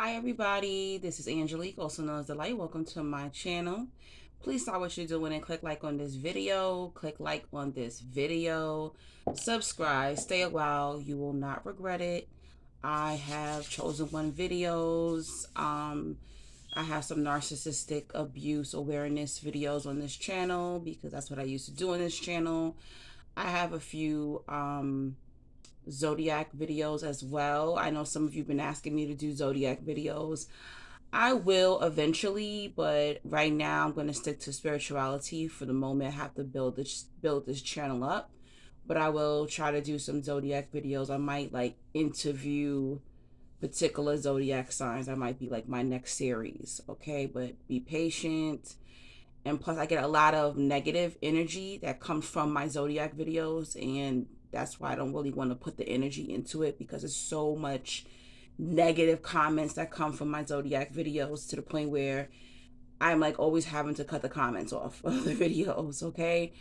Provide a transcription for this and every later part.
Hi everybody, this is Angelique, also known as The Light. Welcome to my channel. Please stop what you're doing and click like on this video. Click like on this video. Subscribe, stay a while, you will not regret it. I have chosen one videos. I have some narcissistic abuse awareness videos on this channel because that's what I used to do on this channel. I have a few Zodiac videos as well. I know some of you have been asking me to do Zodiac videos. I will eventually, but right now I'm going to stick to spirituality for the moment. I have to build this channel up, but I will try to do some Zodiac videos. I might like interview particular Zodiac signs. I might be like my next series, okay? But be patient. And plus I get a lot of negative energy that comes from my Zodiac videos, and that's why I don't really want to put the energy into it because there's so much negative comments that come from my Zodiac videos to the point where I'm like always having to cut the comments off of the videos, okay?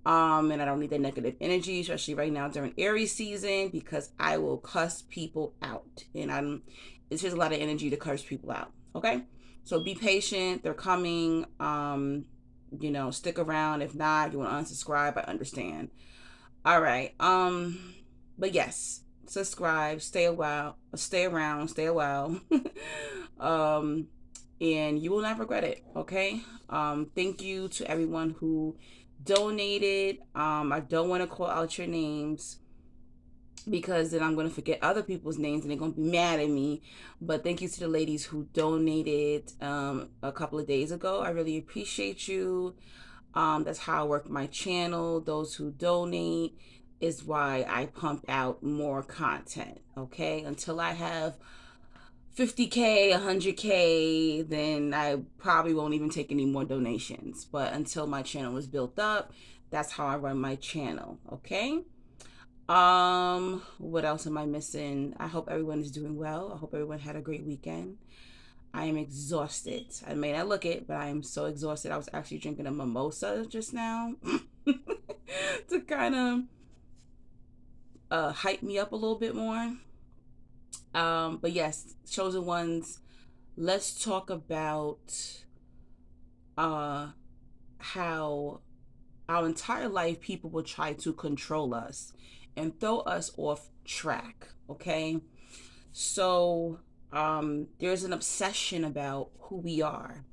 And I don't need that negative energy, especially right now during Aries season, because I will cuss people out. And it's just a lot of energy to curse people out. Okay. So be patient. They're coming. Stick around. If not, you want to unsubscribe, I understand. All right. But yes, subscribe, stay a while, stay around, stay a while. um, and you will not regret it. Okay. Thank you to everyone who donated. I don't want to call out your names because then I'm going to forget other people's names and they're going to be mad at me. But thank you to the ladies who donated a couple of days ago. I really appreciate you. That's how I work my channel. Those who donate is why I pump out more content. Okay, until I have 50K, 100K, then I probably won't even take any more donations. But until my channel is built up, that's how I run my channel. Okay. What else am I missing? I hope everyone is doing well. I hope everyone had a great weekend. I am exhausted. I may not look it, but I am so exhausted. I was actually drinking a mimosa just now to kind of hype me up a little bit more. But yes, chosen ones. Let's talk about uh, how our entire life people will try to control us and throw us off track. Okay, so there's an obsession about who we are,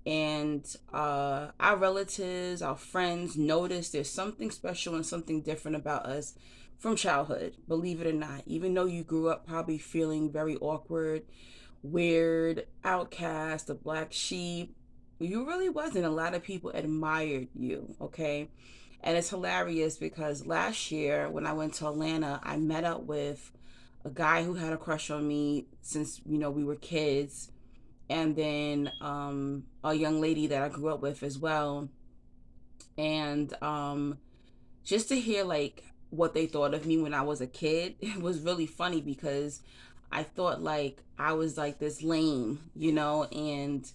and our relatives, our friends notice there's something special and something different about us from childhood, believe it or not. Even though you grew up probably feeling very awkward, weird, outcast, the black sheep, you really wasn't. A lot of people admired you, okay? And it's hilarious because last year when I went to Atlanta, I met up with a guy who had a crush on me since, we were kids, and then a young lady that I grew up with as well. And just to hear like what they thought of me when I was a kid, it was really funny because I thought like I was like this lame, and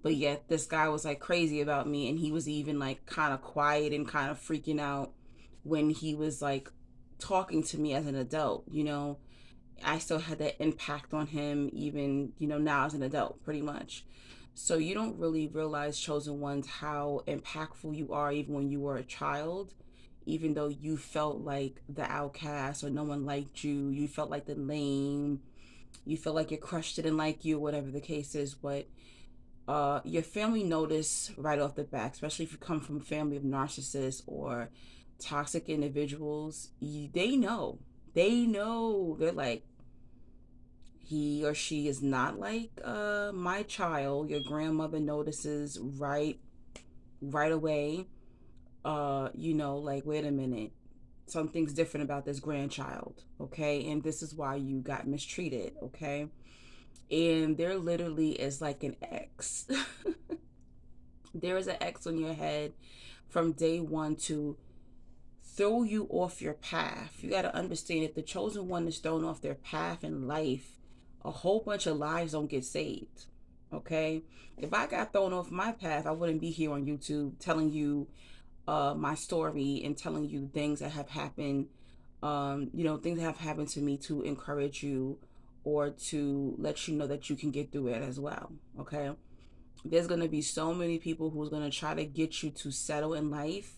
but yet this guy was like crazy about me, and he was even like kind of quiet and kind of freaking out when he was like talking to me as an adult. I still had that impact on him even, now as an adult, pretty much. So you don't really realize, chosen ones, how impactful you are even when you were a child. Even though you felt like the outcast or no one liked you, you felt like the lame, you felt like your crush didn't like you, whatever the case is. But your family notice right off the bat, especially if you come from a family of narcissists or toxic individuals. They know. They know. They're like, he or she is not like my child. Your grandmother notices right away. Like, wait a minute, something's different about this grandchild, okay? And this is why you got mistreated, okay? And there literally is like an X. There is an X on your head from day one to throw you off your path. You got to understand, if the chosen one is thrown off their path in life, a whole bunch of lives don't get saved. Okay? If I got thrown off my path, I wouldn't be here on YouTube telling you my story and telling you things that have happened, things that have happened to me to encourage you or to let you know that you can get through it as well. Okay. There's going to be so many people who's going to try to get you to settle in life.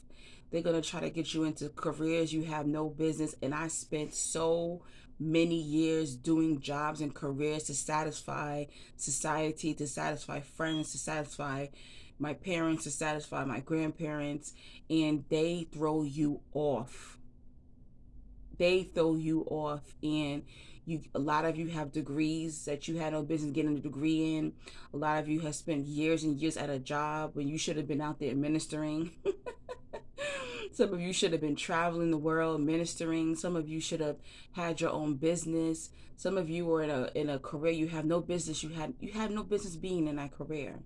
They're going to try to get you into careers you have no business. And I spent so many years doing jobs and careers to satisfy society, to satisfy friends, to satisfy my parents, to satisfy my grandparents, and they throw you off. They throw you off, and a lot of you have degrees that you had no business getting a degree in. A lot of you have spent years and years at a job when you should have been out there ministering. Some of you should have been traveling the world ministering. Some of you should have had your own business. Some of you were in a career you have no business. You had no business being in that career.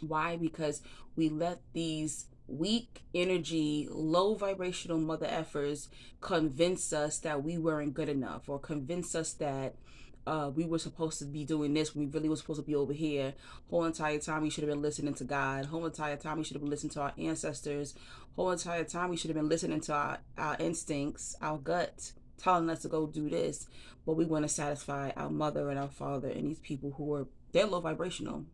Why? Because we let these weak energy, low vibrational mother effers convince us that we weren't good enough, or convince us that we were supposed to be doing this when we really were supposed to be over here. Whole entire time we should have been listening to God. Whole entire time we should have been listening to our ancestors. Whole entire time we should have been listening to our instincts, our gut, telling us to go do this. But we want to satisfy our mother and our father and these people who are, they're low vibrational.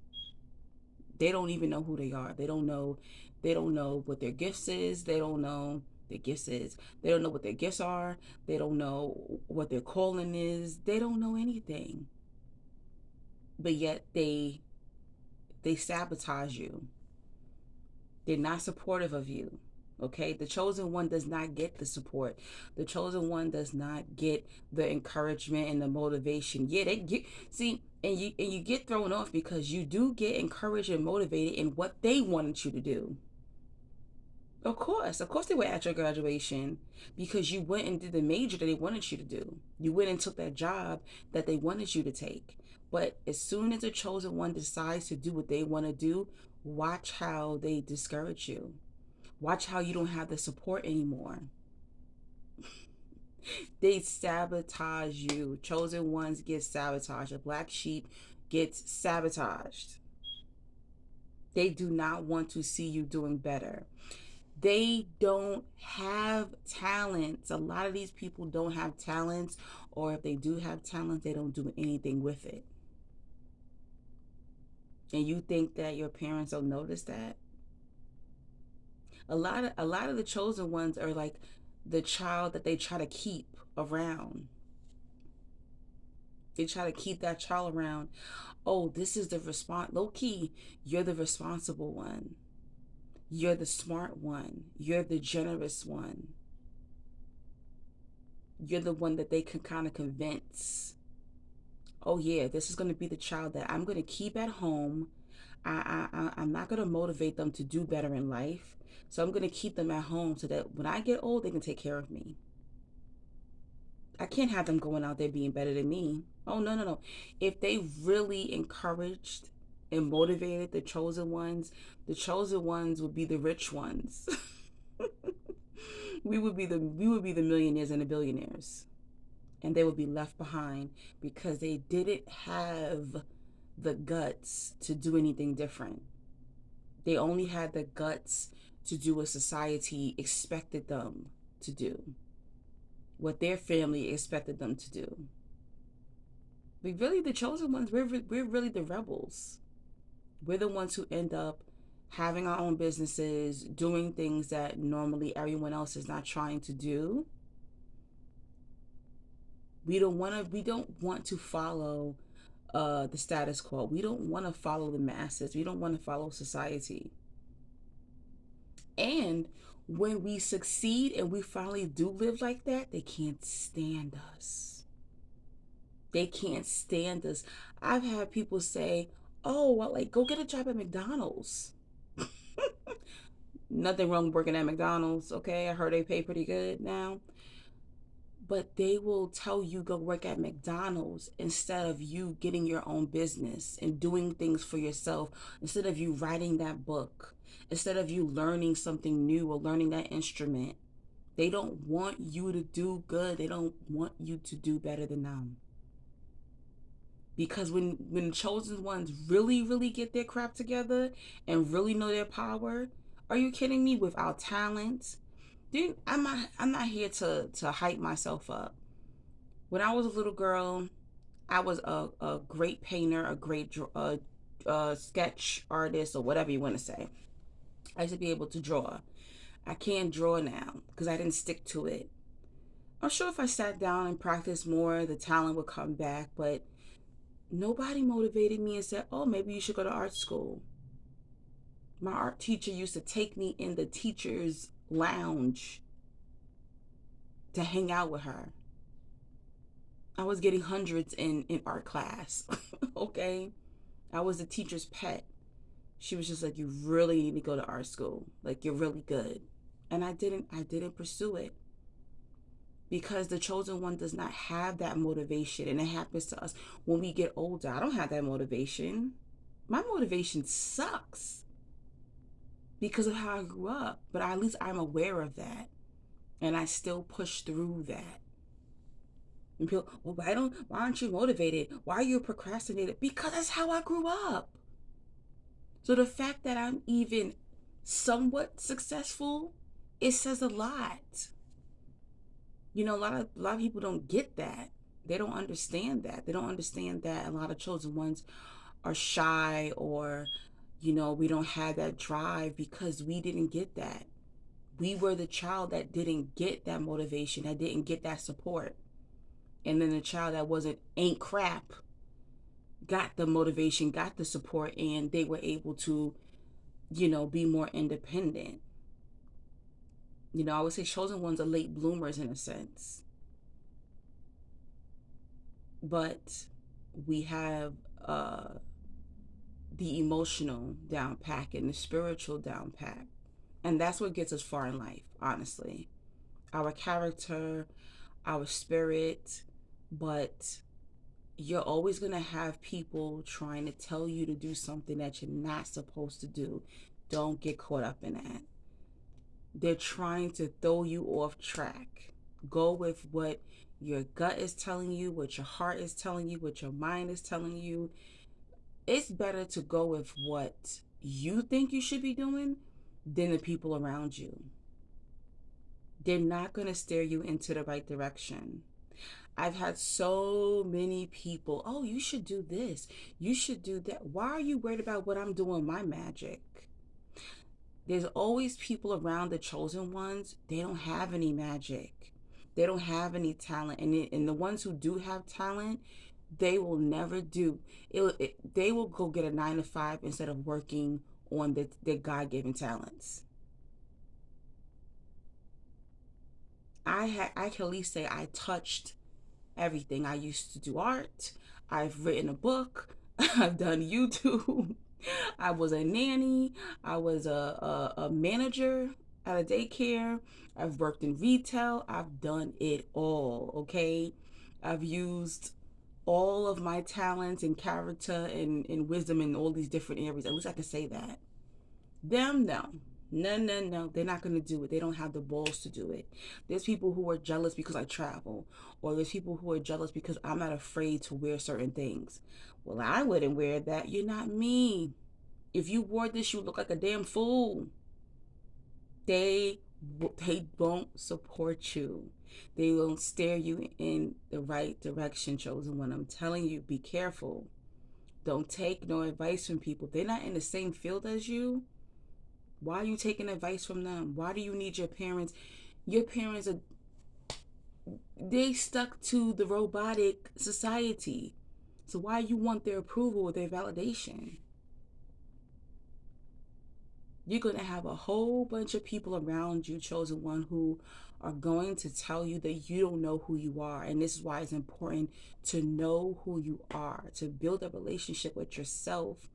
They don't even know who they are. They don't know what their gifts is. They don't know their gifts is. They don't know what their gifts are. They don't know what their calling is. They don't know anything. But yet they sabotage you. They're not supportive of you. Okay, the chosen one does not get the support. The chosen one does not get the encouragement and the motivation. Yeah, they get, see, and you get thrown off because you do get encouraged and motivated in what they wanted you to do. Of course, they were at your graduation because you went and did the major that they wanted you to do. You went and took that job that they wanted you to take. But as soon as the chosen one decides to do what they want to do, watch how they discourage you. Watch how you don't have the support anymore. They sabotage you. Chosen ones get sabotaged. A black sheep gets sabotaged. They do not want to see you doing better. They don't have talents. A lot of these people don't have talents, or if they do have talent, they don't do anything with it. And you think that your parents don't notice that? A lot of the chosen ones are like the child that they try to keep around. They try to keep that child around. Oh, this is the response. Low key, you're the responsible one. You're the smart one. You're the generous one. You're the one that they can kind of convince. Oh yeah, this is going to be the child that I'm going to keep at home. I'm not going to motivate them to do better in life. So I'm going to keep them at home so that when I get old, they can take care of me. I can't have them going out there being better than me. Oh, no, no, no. If they really encouraged and motivated the chosen ones would be the rich ones. We would be the millionaires and the billionaires. And they would be left behind because they didn't have the guts to do anything different. They only had the guts to do what society expected them to do, what their family expected them to do. We really, the chosen ones, we're really the rebels. We're the ones who end up having our own businesses, doing things that normally everyone else is not trying to do. We don't want to follow the status quo. We don't want to follow the masses. We don't want to follow society. And when we succeed and we finally do live like that, they can't stand us. They can't stand us. I've had people say, "Oh, well, like go get a job at McDonald's." Nothing wrong working at McDonald's, okay? I heard they pay pretty good now. But they will tell you go work at McDonald's instead of you getting your own business and doing things for yourself, instead of you writing that book, instead of you learning something new or learning that instrument. They don't want you to do good. They don't want you to do better than them. Because when chosen ones really, really get their crap together and really know their power, are you kidding me? Without talent, dude, I'm not here to hype myself up. When I was a little girl, I was a great painter, a great sketch artist, or whatever you want to say. I used to be able to draw. I can't draw now because I didn't stick to it. I'm sure if I sat down and practiced more, the talent would come back, but nobody motivated me and said, oh, maybe you should go to art school. My art teacher used to take me in the teacher's lounge to hang out with her. I was getting hundreds in art class. Okay. I was the teacher's pet. She was just like, you really need to go to art school. Like, you're really good. And I didn't pursue it because the chosen one does not have that motivation. And it happens to us when we get older. I don't have that motivation. My motivation sucks because of how I grew up. But at least I'm aware of that. And I still push through that. And people, well, why aren't you motivated? Why are you procrastinating? Because that's how I grew up. So the fact that I'm even somewhat successful, it says a lot. You know, a lot of people don't get that. They don't understand that. They don't understand that a lot of chosen ones are shy, or we don't have that drive because we didn't get that. We were the child that didn't get that motivation, that didn't get that support. And then the child that ain't crap got the motivation, got the support, and they were able to, be more independent. I would say chosen ones are late bloomers in a sense, but we have the emotional down pack and the spiritual down pack. And that's what gets us far in life, honestly. Our character, our spirit, but you're always going to have people trying to tell you to do something that you're not supposed to do. Don't get caught up in that. They're trying to throw you off track. Go with what your gut is telling you, what your heart is telling you, what your mind is telling you. It's better to go with what you think you should be doing than the people around you. They're not going to steer you into the right direction. I've had so many people, oh, you should do this. You should do that. Why are you worried about what I'm doing my magic? There's always people around the chosen ones. They don't have any magic. They don't have any talent. And the ones who do have talent, they will never do they will go get a 9 to 5 instead of working on their God-given talents. I can at least say I touched everything. I used to do art. I've written a book. I've done YouTube. I was a nanny. I was a manager at a daycare. I've worked in retail. I've done it all, okay? I've used all of my talents and character and wisdom in all these different areas. At least I can say that. Them, no. No, no, no. They're not going to do it. They don't have the balls to do it. There's people who are jealous because I travel, or there's people who are jealous because I'm not afraid to wear certain things. Well, I wouldn't wear that. You're not me. If you wore this, you would look like a damn fool. They they won't support you. They won't steer you in the right direction, chosen one. I'm telling you, be careful. Don't take no advice from people. If they're not in the same field as you, why are you taking advice from them? Why do you need your parents? Your parents are they stuck to the robotic society. So why you want their approval or their validation? You're going to have a whole bunch of people around you, chosen one, who are going to tell you that you don't know who you are. And this is why it's important to know who you are, to build a relationship with yourself,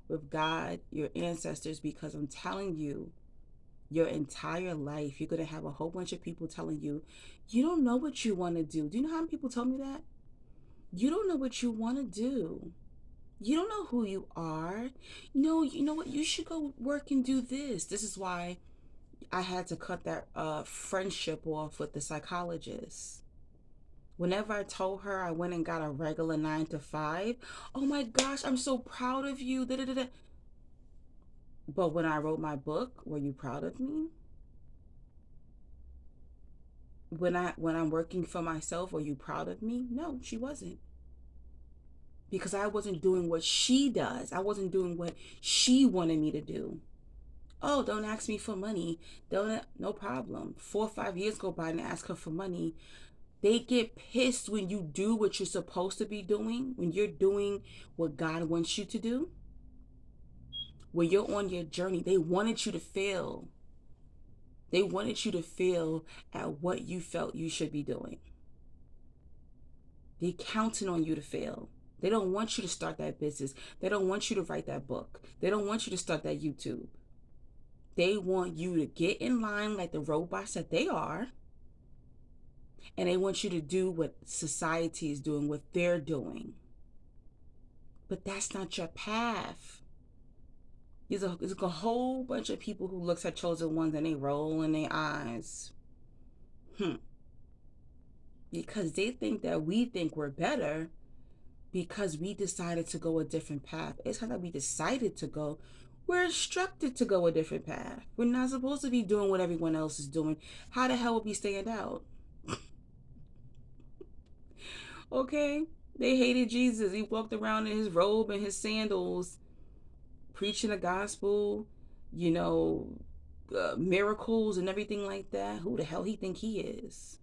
with God, your ancestors, because I'm telling you, your entire life, you're going to have a whole bunch of people telling you, you don't know what you want to do. Do you know how many people tell me that? You don't know what you want to do. You don't know who you are. You know what? You should go work and do this. This is why I had to cut that friendship off with the psychologist. Whenever I told her I went and got a regular 9 to 5, oh my gosh, I'm so proud of you. Da, da, da, da. But when I wrote my book, were you proud of me? When I'm working for myself, were you proud of me? No, she wasn't. because I wasn't doing what she does. I wasn't doing what she wanted me to do. Oh, don't ask me for money. Don't, no problem. 4 or 5 years go by and ask her for money. They get pissed when you do what you're supposed to be doing, when you're doing what God wants you to do, when you're on your journey. They wanted you to fail. They wanted you to fail at what you felt you should be doing. They're counting on you to fail. They don't want you to start that business. They don't want you to write that book. They don't want you to start that YouTube. They want you to get in line like the robots that they are. And they want you to do what society is doing, what they're doing. But that's not your path. There's a whole bunch of people who looks at chosen ones and they roll in their eyes. Because they think that we think we're better because we decided to go a different path. It's not that we decided to go. We're instructed to go a different path. We're not supposed to be doing what everyone else is doing. How the hell would we stand out? Okay? They hated Jesus. He walked around in his robe and his sandals, preaching the gospel, miracles and everything like that. Who the hell he think he is?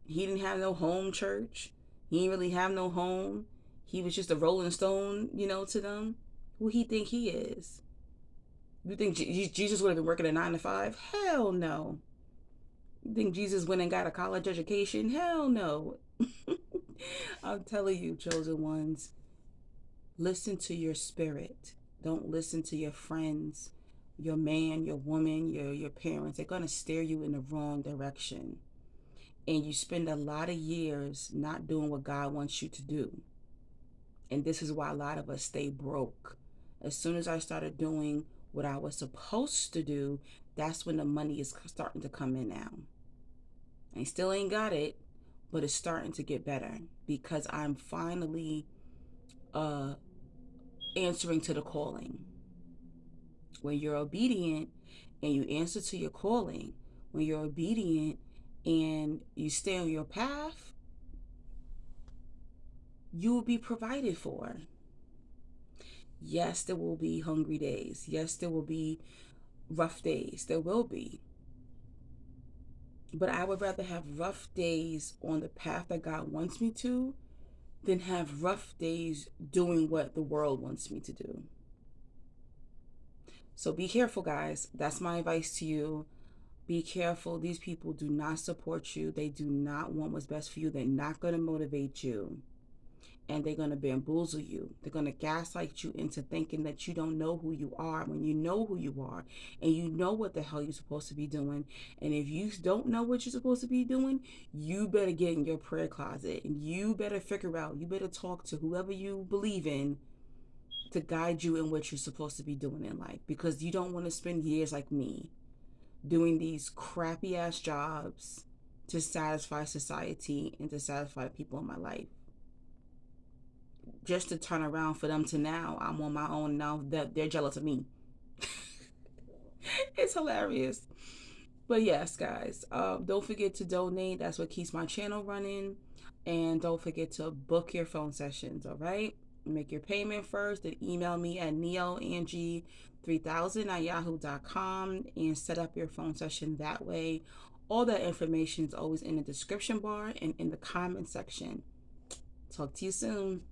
He didn't have no home church. He didn't really have no home. He was just a rolling stone, to them. Who he think he is? You think Jesus would have been working a 9 to 5? Hell no. You think Jesus went and got a college education? Hell no. I'm telling you, chosen ones, listen to your spirit. Don't listen to your friends, your man, your woman, your parents. They're going to steer you in the wrong direction. And you spend a lot of years not doing what God wants you to do. And this is why a lot of us stay broke. As soon as I started doing what I was supposed to do, that's when the money is starting to come in now. I still ain't got it, but it's starting to get better because I'm finally answering to the calling. When you're obedient and you answer to your calling, when you're obedient and you stay on your path, you will be provided for. Yes, there will be hungry days. Yes, there will be rough days. There will be. But I would rather have rough days on the path that God wants me to than have rough days doing what the world wants me to do. So be careful, guys. That's my advice to you. Be careful. These people do not support you. They do not want what's best for you. They're not going to motivate you. And they're going to bamboozle you. They're going to gaslight you into thinking that you don't know who you are when you know who you are and you know what the hell you're supposed to be doing. And if you don't know what you're supposed to be doing, you better get in your prayer closet and you better figure out, you better talk to whoever you believe in to guide you in what you're supposed to be doing in life, because you don't want to spend years like me doing these crappy ass jobs to satisfy society and to satisfy the people in my life. Just to turn around for them to now I'm on my own now that they're jealous of me. It's hilarious. But yes, guys, don't forget to donate. That's what keeps my channel running. And don't forget to book your phone sessions, all right? Make your payment first, then email me at neoangie3000@yahoo.com and set up your phone session that way. All that information is always in the description bar and in the comment section. Talk to you soon.